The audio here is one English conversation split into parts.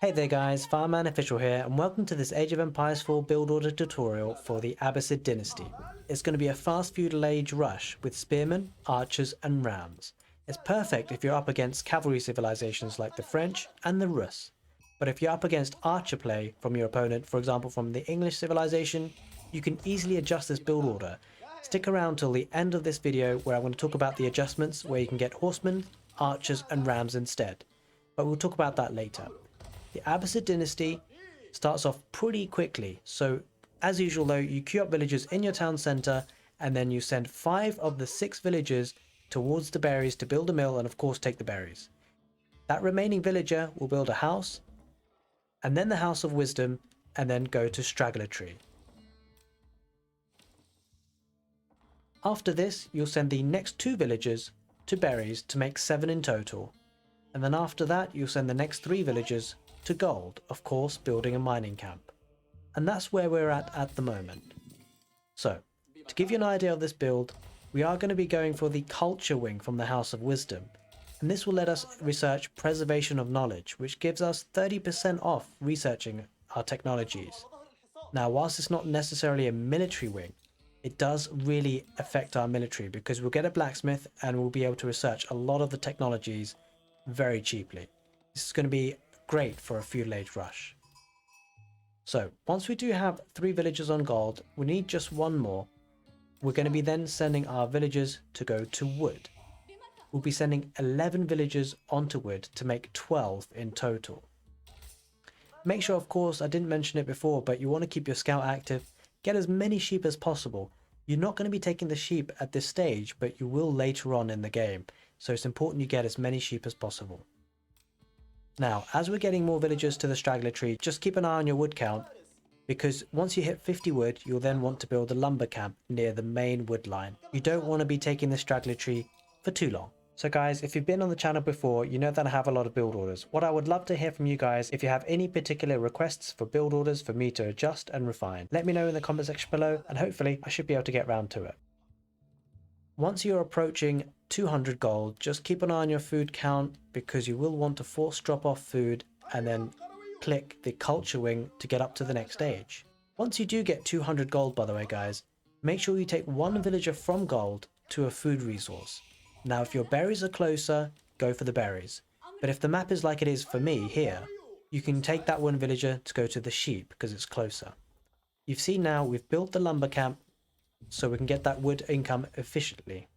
Hey there guys, Fireman Official here, and welcome to this Age of Empires 4 build order tutorial for the Abbasid Dynasty. It's going to be a fast feudal age rush with spearmen, archers and rams. It's perfect if you're up against cavalry civilizations like the French and the Rus. But if you're up against archer play from your opponent, for example from the English civilization, you can easily adjust this build order. Stick around till the end of this video where I'm going to talk about the adjustments where you can get horsemen, archers and rams instead. But we'll talk about that later. The Abbasid Dynasty starts off pretty quickly, so as usual though, you queue up villagers in your town centre and then you send 5 of the 6 villagers towards the berries to build a mill and of course take the berries. That remaining villager will build a house and then the House of Wisdom and then go to Straggler Tree. After this, you'll send the next 2 villagers to berries to make 7 in total, and then after that you'll send the next 3 villagers to gold, of course building a mining camp. And that's where we're at the moment. So, to give you an idea of this build, we are going to be going for the culture wing from the House of Wisdom, and this will let us research preservation of knowledge, which gives us 30% off researching our technologies. Now, whilst it's not necessarily a military wing, it does really affect our military because we'll get a blacksmith and we'll be able to research a lot of the technologies very cheaply. This is going to be great for a feudal age rush. So once we do have 3 villagers on gold, we need just 1 more. We're going to be then sending our villagers to go to wood. We'll be sending 11 villagers onto wood to make 12 in total. Make sure, of course, I didn't mention it before, but you want to keep your scout active. Get as many sheep as possible. You're not going to be taking the sheep at this stage, but you will later on in the game. So it's important you get as many sheep as possible. Now, as we're getting more villagers to the straggler tree, just keep an eye on your wood count, because once you hit 50 wood, you'll then want to build a lumber camp near the main wood line. You don't want to be taking the straggler tree for too long. So guys, if you've been on the channel before, you know that I have a lot of build orders. What I would love to hear from you guys, if you have any particular requests for build orders for me to adjust and refine, let me know in the comment section below, and hopefully I should be able to get round to it. Once you're approaching 200 gold, just keep an eye on your food count because you will want to force drop off food and then click the culture wing to get up to the next stage. Once you do get 200 gold, by the way guys, make sure you take 1 villager from gold to a food resource. Now if your berries are closer, go for the berries. But if the map is like it is for me here, you can take that 1 villager to go to the sheep because it's closer. You've seen now we've built the lumber camp so we can get that wood income efficiently.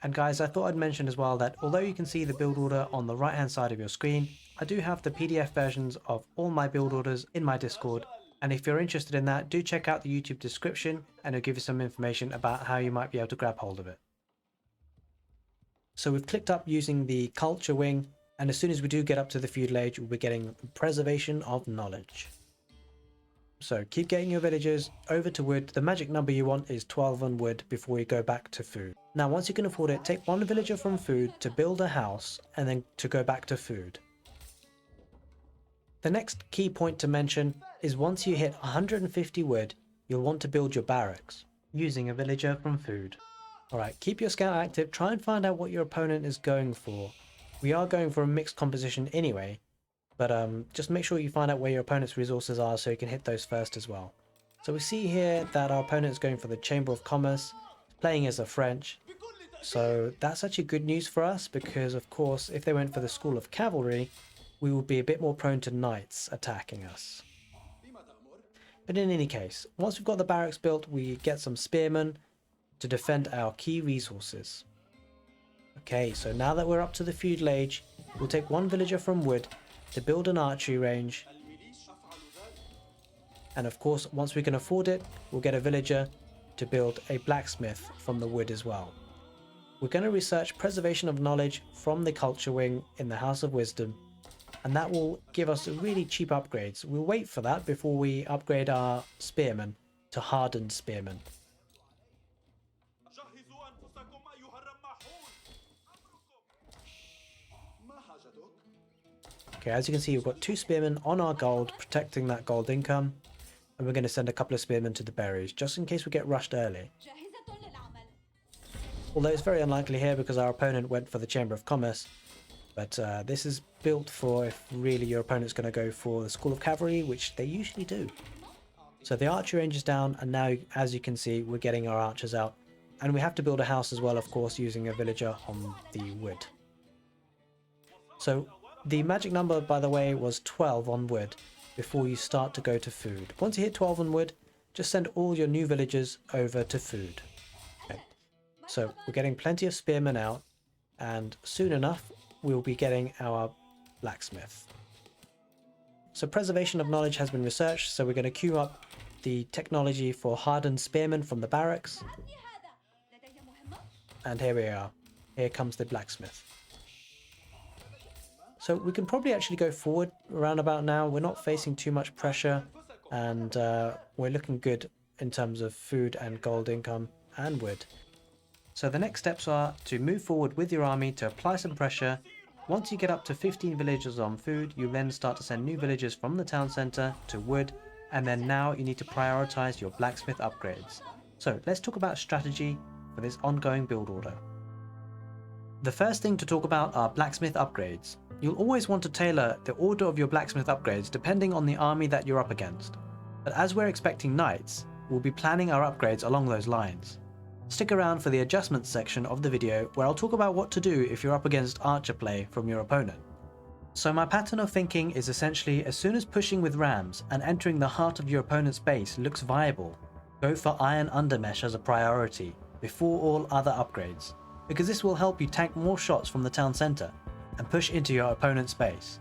And guys, I thought I'd mention as well that although you can see the build order on the right hand side of your screen, I do have the PDF versions of all my build orders in my Discord, and if you're interested in that, do check out the YouTube description and it'll give you some information about how you might be able to grab hold of it. So we've clicked up using the culture wing, and as soon as we do get up to the feudal age, we'll be getting preservation of knowledge. So keep getting your villagers over to wood. The magic number you want is 12 on wood before you go back to food. Now once you can afford it, take 1 villager from food to build a house and then to go back to food. The next key point to mention is once you hit 150 wood, you'll want to build your barracks using a villager from food. Alright, keep your scout active, try and find out what your opponent is going for. We are going for a mixed composition anyway, but just make sure you find out where your opponent's resources are so you can hit those first as well. So we see here that our opponent is going for the Chamber of Commerce, playing as a French. So that's actually good news for us because of course if they went for the School of Cavalry, we would be a bit more prone to knights attacking us. But in any case, once we've got the barracks built, we get some spearmen to defend our key resources. Okay, so now that we're up to the feudal age, we'll take 1 villager from wood to build an archery range, and of course once we can afford it, we'll get a villager to build a blacksmith from the wood as well. We're going to research preservation of knowledge from the culture wing in the House of Wisdom, and that will give us really cheap upgrades. We'll wait for that before we upgrade our spearmen to hardened spearmen. Okay, as you can see, we've got 2 spearmen on our gold, protecting that gold income. And we're going to send a couple of spearmen to the berries, just in case we get rushed early. Although it's very unlikely here because our opponent went for the Chamber of Commerce. But this is built for if really your opponent's going to go for the School of Cavalry, which they usually do. So the archer range is down, and now, as you can see, we're getting our archers out. And we have to build a house as well, of course, using a villager on the wood. So the magic number, by the way, was 12 on wood before you start to go to food. Once you hit 12 on wood, just send all your new villagers over to food. Okay. So we're getting plenty of spearmen out, and soon enough we'll be getting our blacksmith. So preservation of knowledge has been researched, so we're going to queue up the technology for hardened spearmen from the barracks. And here we are. Here comes the blacksmith. So we can probably actually go forward around about now. We're not facing too much pressure, and we're looking good in terms of food and gold income and wood. So the next steps are to move forward with your army to apply some pressure. Once you get up to 15 villagers on food, you then start to send new villagers from the town centre to wood, and then now you need to prioritise your blacksmith upgrades. So let's talk about strategy for this ongoing build order. The first thing to talk about are blacksmith upgrades. You'll always want to tailor the order of your blacksmith upgrades depending on the army that you're up against. But as we're expecting knights, we'll be planning our upgrades along those lines. Stick around for the adjustments section of the video where I'll talk about what to do if you're up against archer play from your opponent. So my pattern of thinking is essentially, as soon as pushing with rams and entering the heart of your opponent's base looks viable, go for iron undermesh as a priority before all other upgrades, because this will help you tank more shots from the town centre and push into your opponent's base.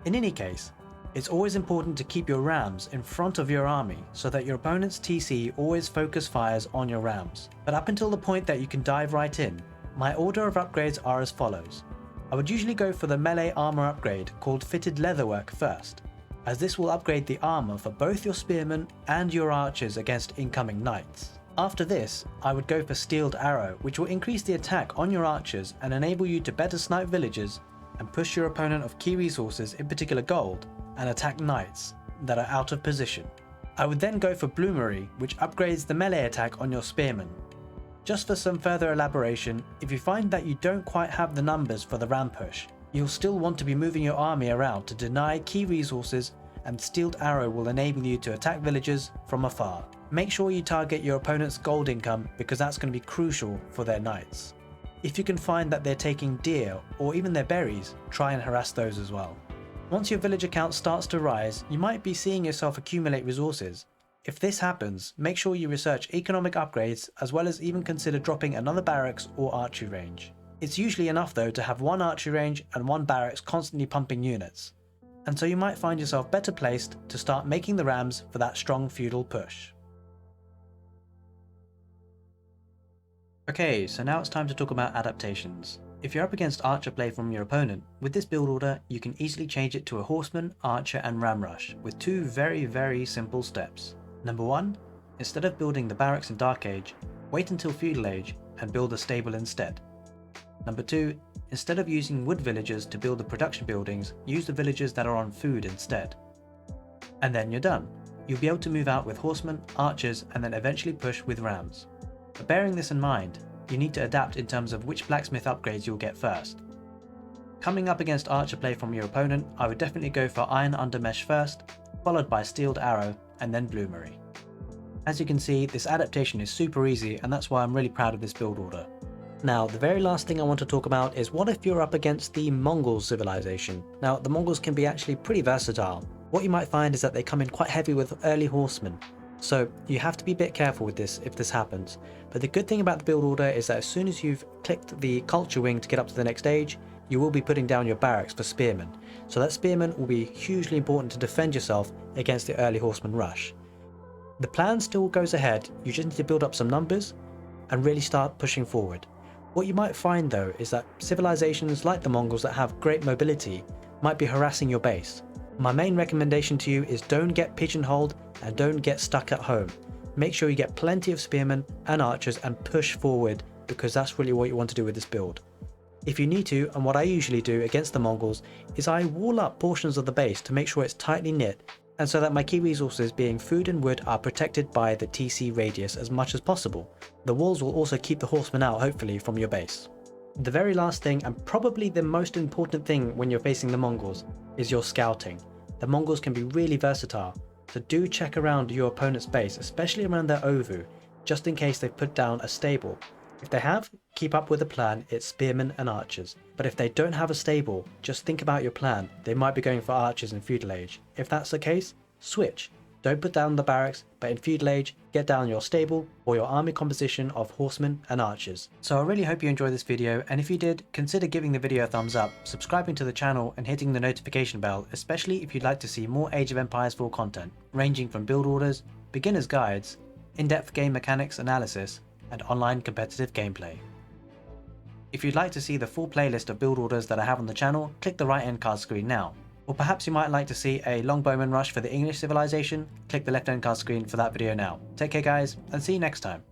In any case, it's always important to keep your rams in front of your army so that your opponent's TC always focus fires on your rams. But up until the point that you can dive right in, my order of upgrades are as follows. I would usually go for the melee armor upgrade called Fitted Leatherwork first, as this will upgrade the armor for both your spearmen and your archers against incoming knights. After this, I would go for Steeled Arrow, which will increase the attack on your archers and enable you to better snipe villagers and push your opponent of key resources, in particular gold, and attack knights that are out of position. I would then go for Bloomery, which upgrades the melee attack on your spearmen. Just for some further elaboration, if you find that you don't quite have the numbers for the ram push, you'll still want to be moving your army around to deny key resources, and Steeled Arrow will enable you to attack villagers from afar. Make sure you target your opponent's gold income because that's going to be crucial for their knights. If you can find that they're taking deer or even their berries, try and harass those as well. Once your villager count starts to rise, you might be seeing yourself accumulate resources. If this happens, make sure you research economic upgrades as well as even consider dropping another barracks or archery range. It's usually enough though to have one archery range and one barracks constantly pumping units. And so you might find yourself better placed to start making the rams for that strong feudal push. Okay, so now it's time to talk about adaptations. If you're up against archer play from your opponent, with this build order you can easily change it to a horseman, archer and ram rush with two very simple steps. Number 1, instead of building the barracks in Dark Age, wait until Feudal Age and build a stable instead. Number 2, instead of using wood villagers to build the production buildings, use the villagers that are on food instead. And then you're done. You'll be able to move out with horsemen, archers and then eventually push with rams. But bearing this in mind, you need to adapt in terms of which blacksmith upgrades you'll get first. Coming up against archer play from your opponent, I would definitely go for iron undermesh first, followed by Steeled Arrow and then Bloomery. As you can see, this adaptation is super easy and that's why I'm really proud of this build order. Now, the very last thing I want to talk about is what if you're up against the Mongol civilization. Now, the Mongols can be actually pretty versatile. What you might find is that they come in quite heavy with early horsemen. So you have to be a bit careful with this if this happens. But the good thing about the build order is that as soon as you've clicked the culture wing to get up to the next stage, you will be putting down your barracks for spearmen. So that spearman will be hugely important to defend yourself against the early horseman rush. The plan still goes ahead, you just need to build up some numbers and really start pushing forward. What you might find though is that civilizations like the Mongols that have great mobility might be harassing your base. My main recommendation to you is don't get pigeonholed and don't get stuck at home. Make sure you get plenty of spearmen and archers and push forward because that's really what you want to do with this build. If you need to, and what I usually do against the Mongols, is I wall up portions of the base to make sure it's tightly knit and so that my key resources being food and wood are protected by the TC radius as much as possible. The walls will also keep the horsemen out hopefully from your base. The very last thing, and probably the most important thing when you're facing the Mongols, is your scouting. The Mongols can be really versatile, so do check around your opponent's base, especially around their ovu, just in case they've put down a stable. If they have, keep up with the plan, it's spearmen and archers. But if they don't have a stable, just think about your plan. They might be going for archers in feudal age. If that's the case, switch. Don't put down the barracks, but in feudal age, get down your stable or your army composition of horsemen and archers. So I really hope you enjoyed this video, and if you did, consider giving the video a thumbs up, subscribing to the channel and hitting the notification bell, especially if you'd like to see more Age of Empires 4 content, ranging from build orders, beginner's guides, in-depth game mechanics analysis, and online competitive gameplay. If you'd like to see the full playlist of build orders that I have on the channel, click the right hand card screen now. Or perhaps you might like to see a longbowman rush for the English civilization, click the left hand card screen for that video now. Take care guys, and see you next time.